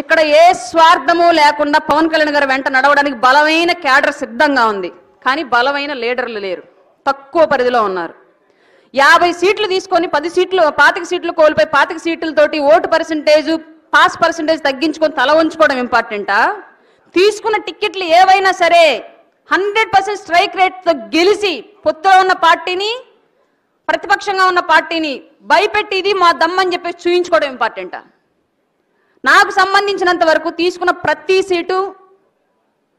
ఇక్కడ ఏ స్వార్థము లేకుండా పవన్ కళ్యాణ్ గారు వెంట నడవడానికి బలమైన క్యాడర్ సిద్ధంగా ఉంది. కానీ బలమైన లీడర్లు లేరు, తక్కువ పరిధిలో ఉన్నారు. 50 సీట్లు తీసుకొని 10 సీట్లు 25 సీట్లు కోల్పోయి 25 సీట్లతోటి ఓటు పర్సెంటేజ్ పాస్ పర్సెంటేజ్ తగ్గించుకొని తల ఉంచుకోవడం ఇంపార్టెంటా? తీసుకున్న టికెట్లు ఏవైనా సరే 100% స్ట్రైక్ రేట్తో గెలిచి పొత్తులో ఉన్న పార్టీని ప్రతిపక్షంగా ఉన్న పార్టీని భయపెట్టి ఇది మా దమ్మని చెప్పి చూయించుకోవడం ఇంపార్టెంటా? నాకు సంబంధించినంత వరకు తీసుకున్న ప్రతి సీటు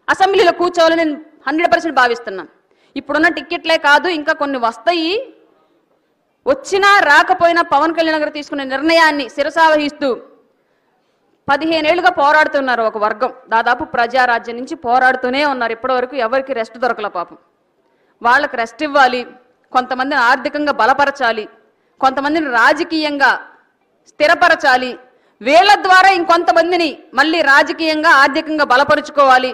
అసెంబ్లీలో కూర్చోవాలని నేను 100% భావిస్తున్నాను. ఇప్పుడున్న టికెట్లే కాదు, ఇంకా కొన్ని వస్తాయి. వచ్చినా రాకపోయినా పవన్ కళ్యాణ్ గారు తీసుకునే నిర్ణయాన్ని శిరసావహిస్తూ 15 ఏళ్లుగా పోరాడుతున్నారు ఒక వర్గం. దాదాపు ప్రజారాజ్యం నుంచి పోరాడుతూనే ఉన్నారు. ఇప్పటివరకు ఎవరికి రెస్ట్ దొరకల పాపం. వాళ్ళకి రెస్ట్ ఇవ్వాలి, కొంతమందిని ఆర్థికంగా బలపరచాలి, కొంతమందిని రాజకీయంగా స్థిరపరచాలి, వీళ్ళ ద్వారా ఇంకొంతమందిని మళ్ళీ రాజకీయంగా ఆర్థికంగా బలపరుచుకోవాలి,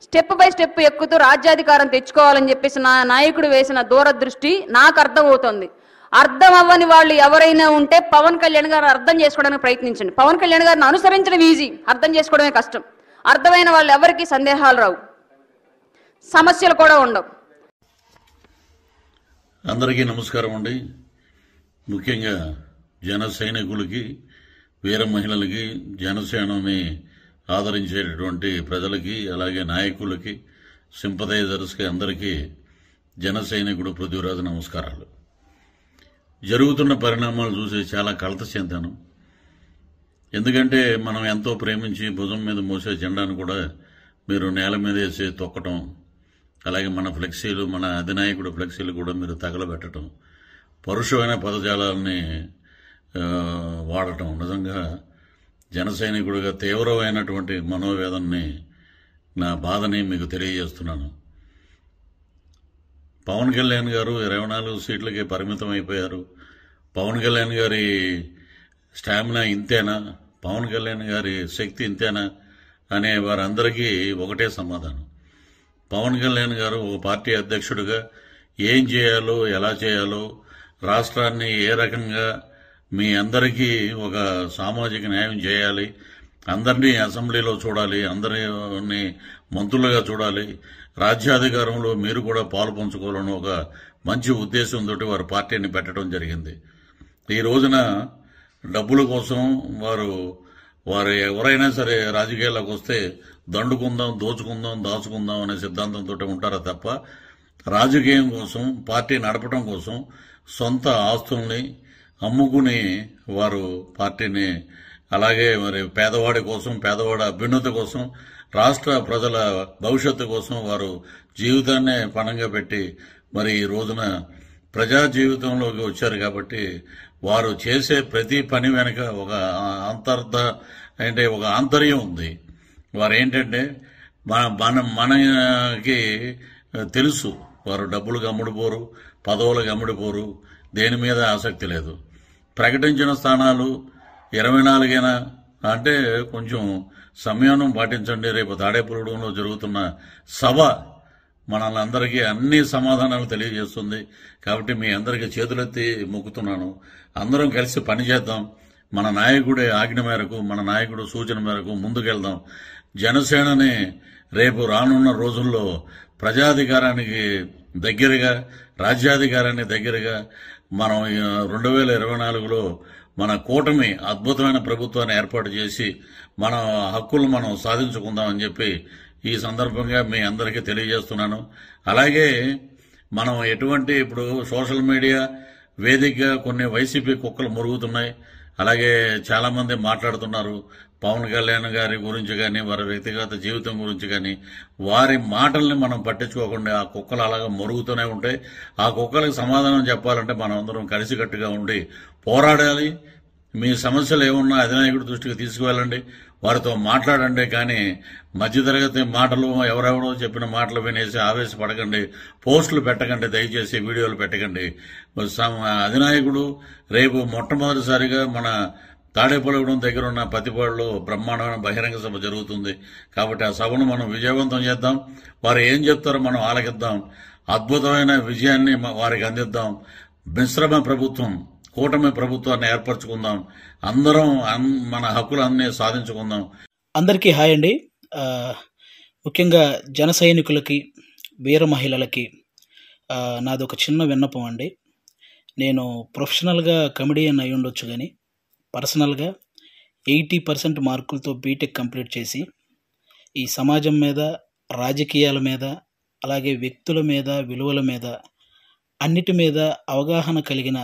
స్టెప్ బై స్టెప్ ఎక్కుతూ రాజ్యాధికారం తెచ్చుకోవాలని చెప్పేసి నా నాయకుడు వేసిన దూరదృష్టి నాకు అర్థమవుతుంది. అర్థం అవ్వని వాళ్ళు ఎవరైనా ఉంటే పవన్ కళ్యాణ్ గారు అర్థం చేసుకోవడానికి ప్రయత్నించండి. పవన్ కళ్యాణ్ గారిని అనుసరించడం ఈజీ, అర్థం చేసుకోవడమే కష్టం. అర్థమైన వాళ్ళు ఎవరికి సందేహాలు రావు, సమస్యలు కూడా ఉండవు. అందరికీ నమస్కారం అండి. ముఖ్యంగా జన సైనికులకి, వీర మహిళలకి, జనసేనని ఆదరించేటటువంటి ప్రజలకి, అలాగే నాయకులకి, సింపథైజర్స్కి అందరికీ జన సైనికుడు పృథ్వీరాజు నమస్కారాలు. జరుగుతున్న పరిణామాలు చూసి చాలా కలత చెందాను. ఎందుకంటే మనం ఎంతో ప్రేమించి భుజం మీద మోసే జెండాను కూడా మీరు నేల మీద వేసి తొక్కటం, అలాగే మన ఫ్లెక్సీలు, మన అధినాయకుడు ఫ్లెక్సీలు కూడా మీరు తగలబెట్టడం, పరుషమైన పదజాలాన్ని వాడటం నిజంగా జన సైనికుడిగా తీవ్రమైనటువంటి మనోవేదనని, నా బాధని మీకు తెలియజేస్తున్నాను. పవన్ కళ్యాణ్ గారు 24 సీట్లకి పరిమితం అయిపోయారు. పవన్ కళ్యాణ్ గారి స్టామినా ఇంతేనా, పవన్ కళ్యాణ్ గారి శక్తి ఇంతేనా అనే వారందరికీ ఒకటే సమాధానం. పవన్ కళ్యాణ్ గారు ఒక పార్టీ అధ్యక్షుడిగా ఏం చేయాలో, ఎలా చేయాలో, రాష్ట్రాన్ని ఏ రకంగా మీ అందరికీ ఒక సామాజిక న్యాయం చేయాలి, అందరినీ అసెంబ్లీలో చూడాలి, అందరినీ మంత్రులుగా చూడాలి, రాజ్యాధికారంలో మీరు కూడా పాలు పంచుకోవాలని ఒక మంచి ఉద్దేశంతో వారు పార్టీని పెట్టడం జరిగింది. ఈ రోజున డబ్బుల కోసం వారు ఎవరైనా సరే రాజకీయాల్లోకి వస్తే దండుకుందాం, దోచుకుందాం, దాచుకుందాం అనే సిద్ధాంతంతో ఉంటారా తప్ప రాజకీయం కోసం, పార్టీ నడపడం కోసం సొంత ఆస్తుల్ని అమ్ముకుని వారు పార్టీని, అలాగే మరి పేదవాడి కోసం, పేదవాడి అభ్యున్నతి కోసం, రాష్ట్ర ప్రజల భవిష్యత్తు కోసం వారు జీవితాన్నే పణంగా పెట్టి మరి ఈ రోజున ప్రజా జీవితంలోకి వచ్చారు. కాబట్టి వారు చేసే ప్రతి పని వెనుక ఒక ఒక ఆంతర్యం ఉంది. వారు ఏంటంటే మనకి తెలుసు, వారు డబ్బులకు అమ్ముడుపోరు, పదవులకు అమ్ముడుపోరు, దేని మీద ఆసక్తి లేదు. ప్రకటించిన స్థానాలు 24 అంటే కొంచెం సంయమనం పాటించండి. రేపు తాడేపల్లిగూడెంలో జరుగుతున్న సభ మనల్ని అందరికీ అన్ని సమాధానాలు తెలియజేస్తుంది. కాబట్టి మీ అందరికీ చేతులెత్తి మొక్కుతున్నాను. అందరం కలిసి పనిచేద్దాం. మన నాయకుడి ఆజ్ఞ మేరకు, మన నాయకుడు సూచన మేరకు ముందుకెళ్దాం. జనసేనని రేపు రానున్న రోజుల్లో ప్రజాధికారానికి దగ్గరగా, రాజ్యాధికారానికి దగ్గరగా మనం 2024లో మన కూటమి అద్భుతమైన ప్రభుత్వాన్ని ఏర్పాటు చేసి మన హక్కులు మనం సాధించుకుందామని చెప్పి ఈ సందర్భంగా మీ అందరికీ తెలియజేస్తున్నాను. అలాగే మనం ఇప్పుడు సోషల్ మీడియా వేదికగా కొన్ని వైసీపీ కుక్కలు మురుగుతున్నాయి. అలాగే చాలా మంది మాట్లాడుతున్నారు పవన్ కళ్యాణ్ గారి గురించి కానీ, వారి వ్యక్తిగత జీవితం గురించి కానీ. వారి మాటల్ని మనం పట్టించుకోకుండా ఆ కుక్కలు అలాగా మురుగుతూనే ఉంటాయి. ఆ కుక్కలకు సమాధానం చెప్పాలంటే మనం అందరం కలిసికట్టుగా ఉండి పోరాడాలి. మీ సమస్యలు ఏమున్నా అధినాయకుడి దృష్టికి తీసుకువెళ్ళండి, వారితో మాట్లాడండి. కానీ మధ్యతరగతి మాటలు, ఎవరెవరో చెప్పిన మాటలు వినేసి ఆవేశపడకండి, పోస్టులు పెట్టకండి, దయచేసి వీడియోలు పెట్టకండి. అధినాయకుడు రేపు మొట్టమొదటిసారిగా మన తాడేపల్లిగూడెం దగ్గర ఉన్న పతిపాడులో బ్రహ్మాండమైన బహిరంగ సభ జరుగుతుంది. కాబట్టి ఆ సభను మనం విజయవంతం చేద్దాం. వారు ఏం చెప్తారో మనం ఆలకిద్దాం. అద్భుతమైన విజయాన్ని వారికి అందిద్దాం. మిశ్రమ ప్రభుత్వం, కూటమి ప్రభుత్వాన్ని ఏర్పరచుకుందాం. అందరం మన హక్కులన్నీ సాధించుకుందాం. అందరికీ హాయ్ అండి. ముఖ్యంగా జన సైనికులకి, వీర మహిళలకి నాది ఒక చిన్న విన్నపం అండి. నేను ప్రొఫెషనల్గా కమెడియన్ అయి ఉండొచ్చు, కానీ పర్సనల్గా 80% మార్కులతో బీటెక్ కంప్లీట్ చేసి ఈ సమాజం మీద, రాజకీయాల మీద, అలాగే వ్యక్తుల మీద, విలువల మీద, అన్నిటి మీద అవగాహన కలిగిన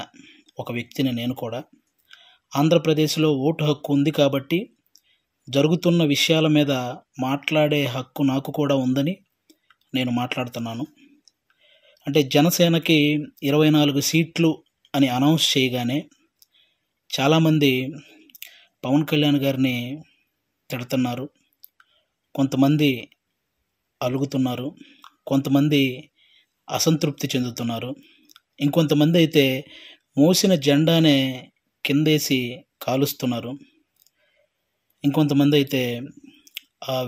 ఒక వ్యక్తిని నేను కూడా. ఆంధ్రప్రదేశ్లో ఓటు హక్కు ఉంది కాబట్టి జరుగుతున్న విషయాల మీద మాట్లాడే హక్కు నాకు కూడా ఉందని నేను మాట్లాడుతున్నాను. అంటే జనసేనకి 24 సీట్లు అని అనౌన్స్ చేయగానే చాలామంది పవన్ కళ్యాణ్ గారిని తిడుతున్నారు, కొంతమంది అలుగుతున్నారు, కొంతమంది అసంతృప్తి చెందుతున్నారు, ఇంకొంతమంది అయితే మోసిన జెండానే కిందేసి కాలుస్తున్నారు, ఇంకొంతమంది అయితే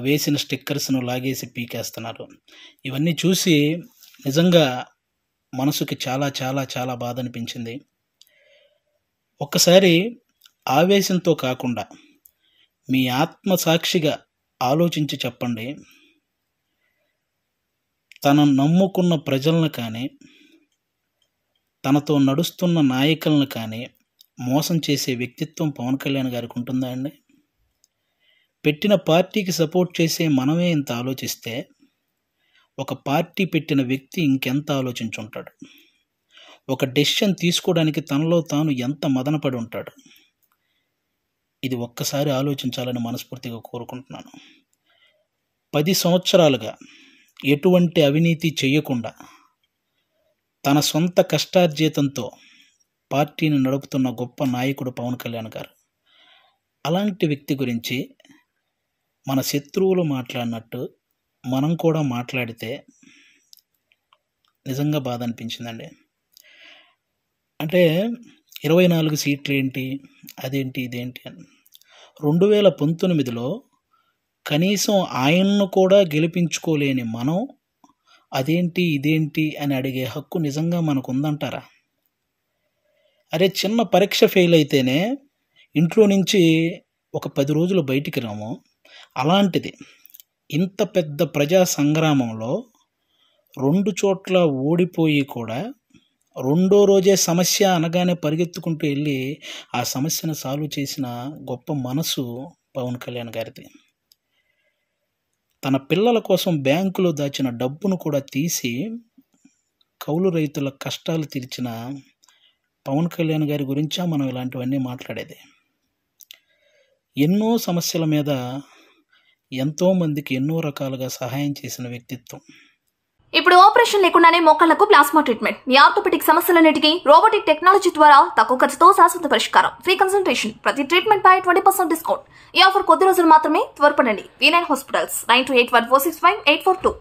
వేసిన స్టిక్కర్స్ను లాగేసి పీకేస్తున్నారు. ఇవన్నీ చూసి నిజంగా మనసుకి చాలా చాలా చాలా బాధ అనిపించింది. ఒక్కసారి ఆవేశంతో కాకుండా మీ ఆత్మసాక్షిగా ఆలోచించి చెప్పండి, తన నమ్ముకున్న ప్రజలను కానీ, తనతో నడుస్తున్న నాయకులను కానీ మోసం చేసే వ్యక్తిత్వం పవన్ కళ్యాణ్ గారికి ఉంటుందా అండి? పెట్టిన పార్టీకి సపోర్ట్ చేసే మనమే ఇంత ఆలోచిస్తే ఒక పార్టీ పెట్టిన వ్యక్తి ఇంకెంత ఆలోచించుంటాడు? ఒక డెసిషన్ తీసుకోవడానికి తనలో తాను ఎంత మదనపడి ఉంటాడు? ఇది ఒక్కసారి ఆలోచించాలని మనస్ఫూర్తిగా కోరుకుంటున్నాను. 10 సంవత్సరాలుగా ఎటువంటి అవినీతి చేయకుండా తన సొంత కష్టార్జితంతో పార్టీని నడుపుతున్న గొప్ప నాయకుడు పవన్ కళ్యాణ్ గారు. అలాంటి వ్యక్తి గురించి మన శత్రువులు మాట్లాడినట్టు మనం కూడా మాట్లాడితే నిజంగా బాధ అనిపించిందండి. అంటే 24 సీట్లు ఏంటి, అదేంటి, ఇదేంటి అని 2019లో కనీసం ఆయన్ను కూడా గెలిపించుకోలేని మనం అదేంటి, ఇదేంటి అని అడిగే హక్కు నిజంగా మనకు ఉందంటారా? అరే, చిన్న పరీక్ష ఫెయిల్ అయితేనే ఇంట్లో నుంచి ఒక 10 రోజులు బయటికి రాము. అలాంటిది ఇంత పెద్ద ప్రజా సంగ్రామంలో 2 చోట్ల ఓడిపోయి కూడా రెండో రోజే సమస్య అనగానే పరిగెత్తుకుంటూ వెళ్ళి ఆ సమస్యను సాల్వ్ చేసిన గొప్ప మనసు పవన్ కళ్యాణ్ గారిది. తన పిల్లల కోసం బ్యాంకులో దాచిన డబ్బును కూడా తీసి కౌలు రైతుల కష్టాలు తీర్చిన పవన్ కళ్యాణ్ గారి గురించా మనం ఇలాంటివన్నీ మాట్లాడేది? ఎన్నో సమస్యల మీద ఎంతోమందికి ఎన్నో రకాలుగా సహాయం చేసిన వ్యక్తిత్వం. ఇప్పుడు ఆపరేషన్ లేకుండానే మోకాళ్లకు ప్లాస్మా ట్రీట్మెంట్. మీ ఆర్థోపెడిక్ సమస్యలన్నిటికీ రోబోటిక్ టెక్నాలజీ ద్వారా తక్కువ ఖర్చుతో శాశ్వత పరిష్కారం. ఫ్రీ కన్సల్టేషన్, ప్రతి ట్రీట్మెంట్ పై 20% డిస్కౌంట్. ఈ ఆఫర్ కొద్ది రోజులు మాత్రమే. త్వరపడండి. V9 hospitals 9281465842.